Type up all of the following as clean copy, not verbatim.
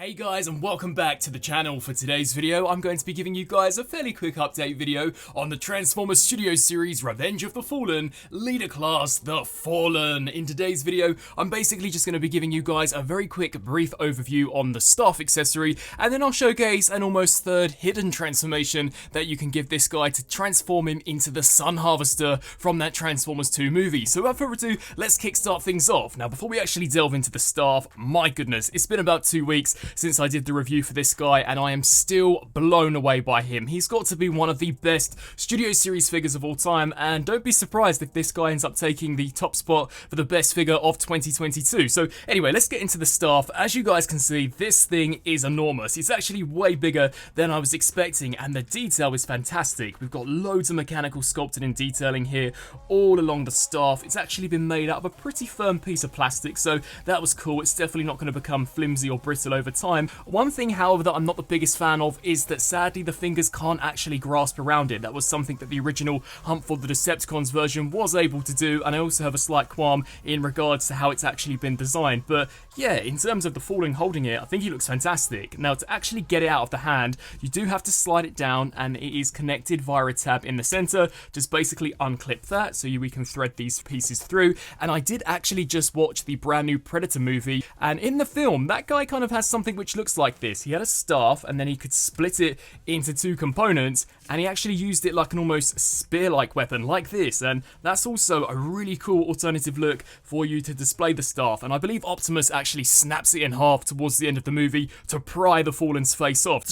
Hey guys, and welcome back to the channel. For today's video, I'm going to be giving you guys a fairly quick update video on the Transformers Studio Series Revenge of the Fallen, Leader Class The Fallen. In today's video, I'm basically just going to be giving you guys a very quick brief overview on the staff accessory, and then I'll showcase an almost third hidden transformation that you can give this guy to transform him into the Sun Harvester from that Transformers 2 movie. So without further ado, let's kickstart things off. Now before we actually delve into the staff, my goodness, it's been about 2 weeks since I did the review for this guy, and I am still blown away by him. He's got to be one of the best Studio Series figures of all time, and don't be surprised if this guy ends up taking the top spot for the best figure of 2022. So anyway, let's get into the staff. As you guys can see, this thing is enormous. It's actually way bigger than I was expecting, and the detail is fantastic. We've got loads of mechanical sculpting and detailing here all along the staff. It's actually been made out of a pretty firm piece of plastic, so that was cool. It's definitely not going to become flimsy or brittle over time. One thing, however, that I'm not the biggest fan of is that sadly the fingers can't actually grasp around it. That was something that the original Hunt for the Decepticons version was able to do, and I also have a slight qualm in regards to how it's actually been designed. But yeah, in terms of the Fallen holding it, I think he looks fantastic. Now, to actually get it out of the hand, you do have to slide it down, and it is connected via a tab in the center. Just basically unclip that so we can thread these pieces through. And I did actually just watch the brand new Predator movie, and in the film, that guy kind of has something which looks like this. He had a staff, and then he could split it into two components, and he actually used it like an almost spear-like weapon, like this. And that's also a really cool alternative look for you to display the staff. And I believe Optimus actually snaps it in half towards the end of the movie to pry the Fallen's face off.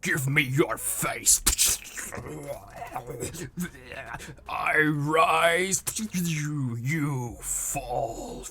Give me your face. I rise, you fall.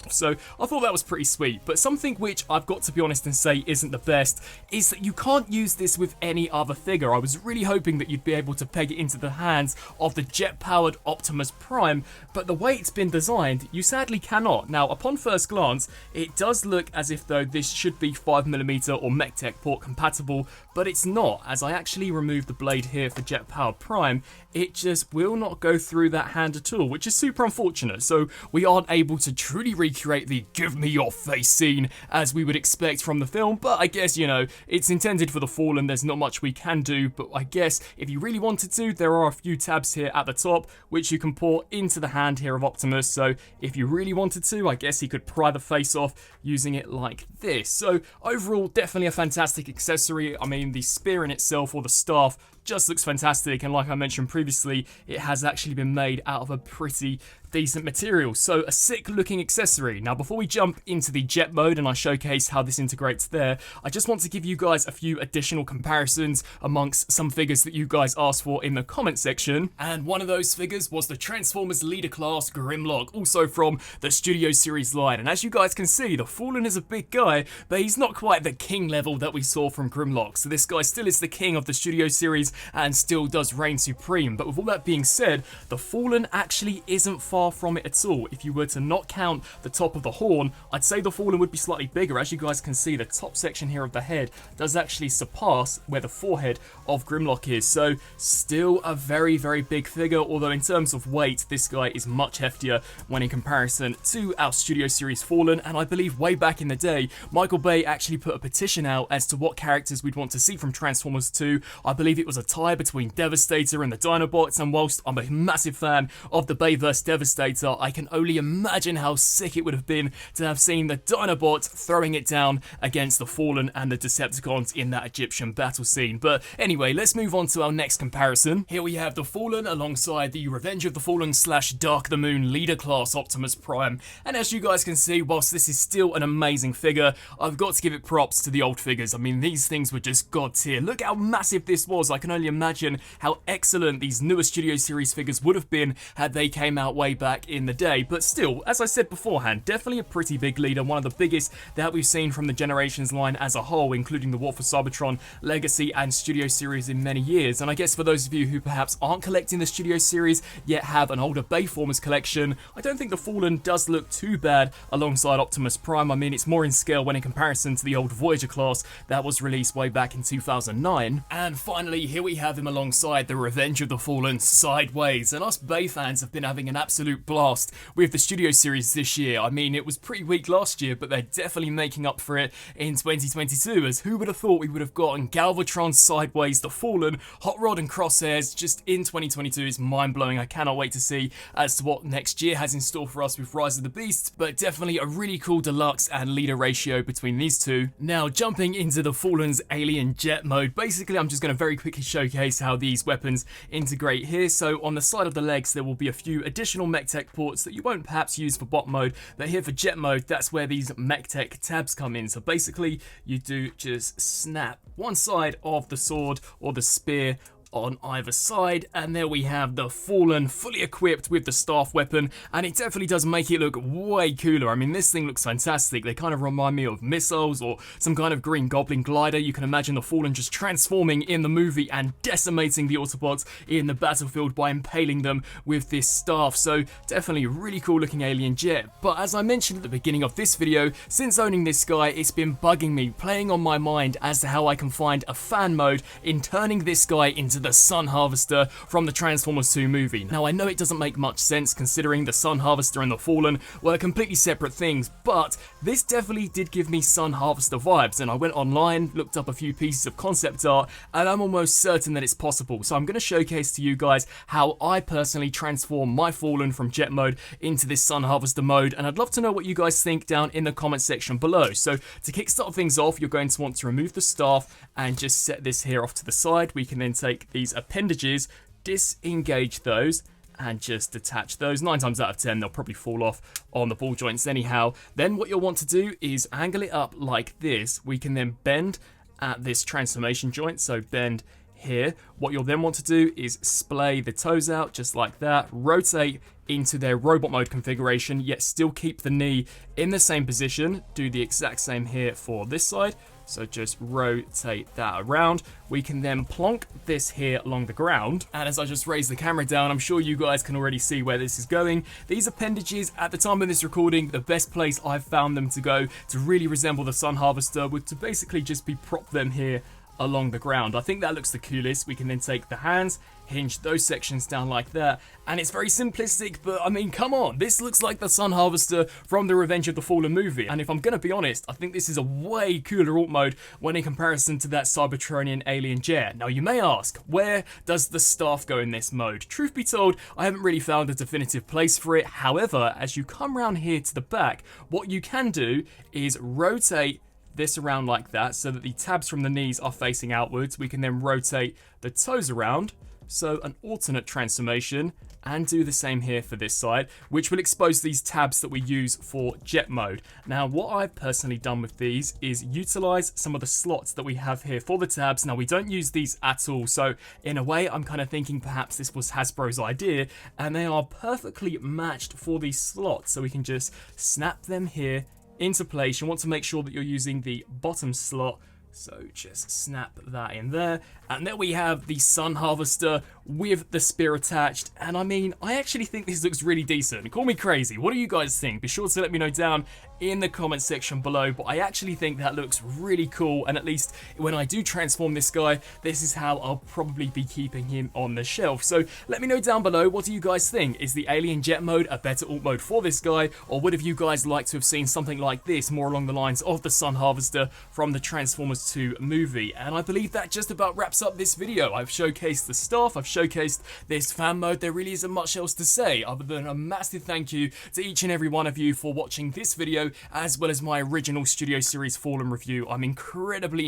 So I thought that was pretty sweet, but something which I've got to be honest and say isn't the best is that you can't use this with any other figure. I was really hoping that you'd be able to peg it into the hands of the jet-powered Optimus Prime, but the way it's been designed, you sadly cannot. Now, upon first glance, it does look as if though this should be 5mm or MechTech port compatible, but it's not. As I actually removed the blade here for jet-powered Prime, it just will not go through that hand at all, which is super unfortunate. So we aren't able to truly recreate the give me your face scene as we would expect from the film, but I guess, you know, it's intended for the Fallen. There's not much we can do, but I guess if you really wanted to, there are a few tabs here at the top which you can port into the hand here of Optimus. So if you really wanted to, I guess he could pry the face off using it like this. So overall, definitely a fantastic accessory. I mean, the spear in itself, or the staff, just looks fantastic, and like I mentioned previously, it has actually been made out of a pretty decent material. So a sick looking accessory. Now before we jump into the jet mode and I showcase how this integrates there, I just want to give you guys a few additional comparisons amongst some figures that you guys asked for in the comment section, and one of those figures was the Transformers Leader Class Grimlock, also from the Studio Series line. And as you guys can see, the Fallen is a big guy, but he's not quite the king level that we saw from Grimlock. So this guy still is the king of the Studio Series and still does reign supreme. But with all that being said, the Fallen actually isn't far from it at all. If you were to not count the top of the horn, I'd say the Fallen would be slightly bigger. As you guys can see, the top section here of the head does actually surpass where the forehead of Grimlock is. So still a very, very big figure, although in terms of weight, this guy is much heftier when in comparison to our Studio Series Fallen. And I believe way back in the day, Michael Bay actually put a petition out as to what characters we'd want to see from Transformers 2. I believe it was a tie between Devastator and the Dinobots, and whilst I'm a massive fan of the Bayverse Devastator, I can only imagine how sick it would have been to have seen the Dinobots throwing it down against the Fallen and the Decepticons in that Egyptian battle scene. But anyway, let's move on to our next comparison. Here we have the Fallen alongside the Revenge of the Fallen / Dark the Moon Leader Class Optimus Prime. And as you guys can see, whilst this is still an amazing figure, I've got to give it props to the old figures. I mean, these things were just god tier. Look how massive this was. I can only imagine how excellent these newer Studio Series figures would have been had they came out way back in the day. But still, as I said beforehand, definitely a pretty big leader, one of the biggest that we've seen from the Generations line as a whole, including the War for Cybertron, Legacy and Studio Series in many years. And I guess for those of you who perhaps aren't collecting the Studio Series, yet have an older Bayformers collection, I don't think the Fallen does look too bad alongside Optimus Prime. I mean, it's more in scale when in comparison to the old Voyager class that was released way back in 2009. And finally, here we have him alongside the Revenge of the Fallen Sideways. And us Bay fans have been having an absolute absolute blast with the Studio Series this year. I mean, it was pretty weak last year, but they're definitely making up for it in 2022, as who would have thought we would have gotten Galvatron, Sideways, The Fallen, Hot Rod and Crosshairs just in 2022 is mind-blowing. I cannot wait to see as to what next year has in store for us with Rise of the Beast, but definitely a really cool deluxe and leader ratio between these two. Now, jumping into the Fallen's Alien Jet mode, basically I'm just going to very quickly showcase how these weapons integrate here. So on the side of the legs there will be a few additional MechTech ports that you won't perhaps use for bot mode, but here for jet mode, that's where these MechTech tabs come in. So basically you do just snap one side of the sword or the spear on either side, and there we have the Fallen fully equipped with the staff weapon, and it definitely does make it look way cooler. I mean, this thing looks fantastic. They kind of remind me of missiles or some kind of Green Goblin glider. You can imagine the Fallen just transforming in the movie and decimating the Autobots in the battlefield by impaling them with this staff. So definitely really cool looking alien jet. But as I mentioned at the beginning of this video, since owning this guy, it's been bugging me, playing on my mind as to how I can find a fan mode in turning this guy into the Sun Harvester from the Transformers 2 movie. Now, I know it doesn't make much sense considering the Sun Harvester and the Fallen were completely separate things, but this definitely did give me Sun Harvester vibes, and I went online, looked up a few pieces of concept art, and I'm almost certain that it's possible. So I'm going to showcase to you guys how I personally transform my Fallen from jet mode into this Sun Harvester mode, and I'd love to know what you guys think down in the comment section below. So to kickstart things off, you're going to want to remove the staff and just set this here off to the side. We can then take these appendages, disengage those, and just detach those. 9 times out of 10 they'll probably fall off on the ball joints anyhow. Then what you'll want to do is angle it up like this. We can then bend at this transformation joint, so bend here. What you'll then want to do is splay the toes out just like that, rotate into their robot mode configuration, yet still keep the knee in the same position. Do the exact same here for this side. So just rotate that around. We can then plonk this here along the ground. And as I just raise the camera down, I'm sure you guys can already see where this is going. These appendages, at the time of this recording, the best place I've found them to go to really resemble the Sun Harvester would to basically just be prop them here along the ground. I think that looks the coolest. We can then take the hands, hinge those sections down like that, and it's very simplistic, but I mean, come on, this looks like the Sun Harvester from the Revenge of the Fallen movie. And if I'm gonna be honest, I think this is a way cooler alt mode when in comparison to that Cybertronian alien jet. Now you may ask, where does the staff go in this mode? Truth be told, I haven't really found a definitive place for it. However, as you come around here to the back, what you can do is rotate this around like that so that the tabs from the knees are facing outwards. We can then rotate the toes around, so an alternate transformation, and do the same here for this side, which will expose these tabs that we use for jet mode. Now, what I've personally done with these is utilize some of the slots that we have here for the tabs. Now, we don't use these at all, so in a way, I'm kind of thinking perhaps this was Hasbro's idea, and they are perfectly matched for these slots, so we can just snap them here into place. You want to make sure that you're using the bottom slot, so just snap that in there. And there we have the Sun Harvester with the spear attached. And I mean, I actually think this looks really decent. Call me crazy. What do you guys think? Be sure to let me know down in the comment section below. But I actually think that looks really cool. And at least when I do transform this guy, this is how I'll probably be keeping him on the shelf. So let me know down below, what do you guys think? Is the Alien Jet mode a better alt mode for this guy? Or would have you guys liked to have seen something like this, more along the lines of the Sun Harvester from the Transformers 2 movie? And I believe that just about wraps up this video. I've showcased the staff, I've showcased this fan mode. There really isn't much else to say other than a massive thank you to each and every one of you for watching this video, as well as my original Studio Series Fallen review. I'm incredibly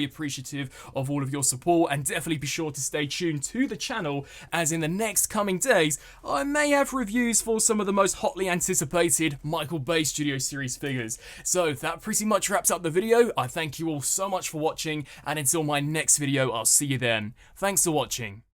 appreciative of all of your support, and definitely be sure to stay tuned to the channel, as in the next coming days I may have reviews for some of the most hotly anticipated Michael Bay Studio Series figures. So that pretty much wraps up the video. I thank you all so much for watching, and until my next video, I'll see you then. Thanks for watching.